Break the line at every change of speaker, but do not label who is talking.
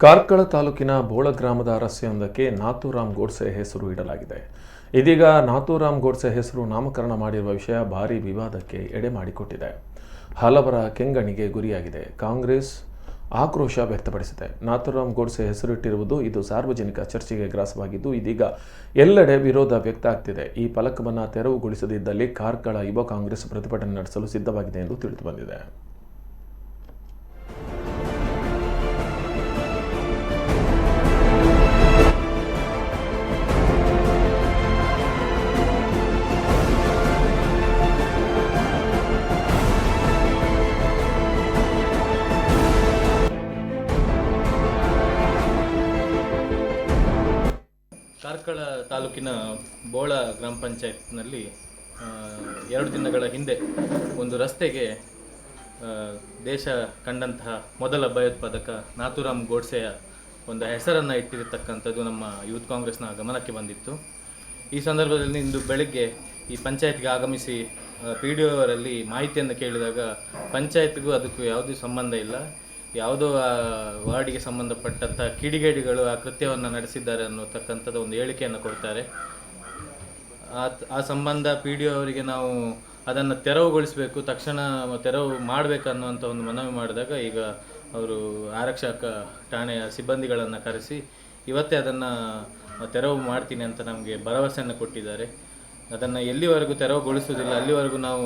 ಕಾರ್ಕಳ ತಾಲೂಕಿನ ಬೋಳ ಗ್ರಾಮದ ಅರಸ್ಯೊಂದಕ್ಕೆ ನಾಥೂರಾಮ್ ಗೋಡ್ಸೆ ಹೆಸರು ಇಡಲಾಗಿದೆ. ಇದೀಗ ನಾಥೂರಾಮ್ ಗೋಡ್ಸೆ ಹೆಸರು ನಾಮಕರಣ ಮಾಡಿರುವ ವಿಷಯ ಭಾರೀ ವಿವಾದಕ್ಕೆ ಎಡೆ ಮಾಡಿಕೊಟ್ಟಿದೆ. ಹಲವರ ಕೆಂಗಣಿಗೆ ಗುರಿಯಾಗಿದೆ. ಕಾಂಗ್ರೆಸ್ ಆಕ್ರೋಶ ವ್ಯಕ್ತಪಡಿಸಿದೆ. ನಾಥೂರಾಮ್ ಗೋಡ್ಸೆ ಹೆಸರಿಟ್ಟಿರುವುದು ಇದು ಸಾರ್ವಜನಿಕ ಚರ್ಚೆಗೆ ಗ್ರಾಸವಾಗಿದ್ದು, ಇದೀಗ ಎಲ್ಲೆಡೆ ವಿರೋಧ ವ್ಯಕ್ತ ಆಗ್ತಿದೆ. ಈ ಫಲಕವನ್ನು ತೆರವುಗೊಳಿಸದಿದ್ದಲ್ಲಿ ಕಾರ್ಕಳ ಯುವ ಕಾಂಗ್ರೆಸ್ ಪ್ರತಿಭಟನೆ ನಡೆಸಲು ಸಿದ್ಧವಾಗಿದೆ ಎಂದು ತಿಳಿದುಬಂದಿದೆ.
ಕಾರ್ಕಳ ತಾಲೂಕಿನ ಬೋಳ ಗ್ರಾಮ ಪಂಚಾಯತ್ನಲ್ಲಿ 2 ದಿನಗಳ ಹಿಂದೆ ಒಂದು ರಸ್ತೆಗೆ ದೇಶ ಕಂಡಂತಹ ಮೊದಲ ಭಯೋತ್ಪಾದಕ ನಾಥೂರಾಮ್ ಗೋಡ್ಸೆಯ ಒಂದು ಹೆಸರನ್ನು ಇಟ್ಟಿರತಕ್ಕಂಥದ್ದು ನಮ್ಮ ಯೂತ್ ಕಾಂಗ್ರೆಸ್ನ ಗಮನಕ್ಕೆ ಬಂದಿತ್ತು. ಈ ಸಂದರ್ಭದಲ್ಲಿ ಇಂದು ಬೆಳಗ್ಗೆ ಈ ಪಂಚಾಯತ್ಗೆ ಆಗಮಿಸಿ PDO ಅವರಲ್ಲಿ ಮಾಹಿತಿಯನ್ನು ಕೇಳಿದಾಗ ಪಂಚಾಯತ್ಗೂ ಅದಕ್ಕೂ ಯಾವುದೇ ಸಂಬಂಧ ಇಲ್ಲ, ಯಾವುದೋ ವಾರ್ಡಿಗೆ ಸಂಬಂಧಪಟ್ಟಂಥ ಕಿಡಿಗೇಡಿಗಳು ಆ ಕೃತ್ಯವನ್ನು ನಡೆಸಿದ್ದಾರೆ ಅನ್ನೋತಕ್ಕಂಥದ್ದು ಒಂದು ಹೇಳಿಕೆಯನ್ನು ಕೊಡ್ತಾರೆ. ಆ ಸಂಬಂಧ PDO ಅವರಿಗೆ ನಾವು ಅದನ್ನು ತೆರವುಗೊಳಿಸಬೇಕು, ತಕ್ಷಣ ತೆರವು ಮಾಡಬೇಕನ್ನುವಂಥ ಒಂದು ಮನವಿ ಮಾಡಿದಾಗ ಈಗ ಅವರು ಆರಕ್ಷಕ ಠಾಣೆಯ ಸಿಬ್ಬಂದಿಗಳನ್ನು ಕರೆಸಿ ಇವತ್ತೇ ಅದನ್ನು ತೆರವು ಮಾಡ್ತೀನಿ ಅಂತ ನಮಗೆ ಭರವಸೆಯನ್ನು ಕೊಟ್ಟಿದ್ದಾರೆ. ಅದನ್ನು ಎಲ್ಲಿವರೆಗೂ ತೆರವುಗೊಳಿಸುವುದಿಲ್ಲ ಅಲ್ಲಿವರೆಗೂ ನಾವು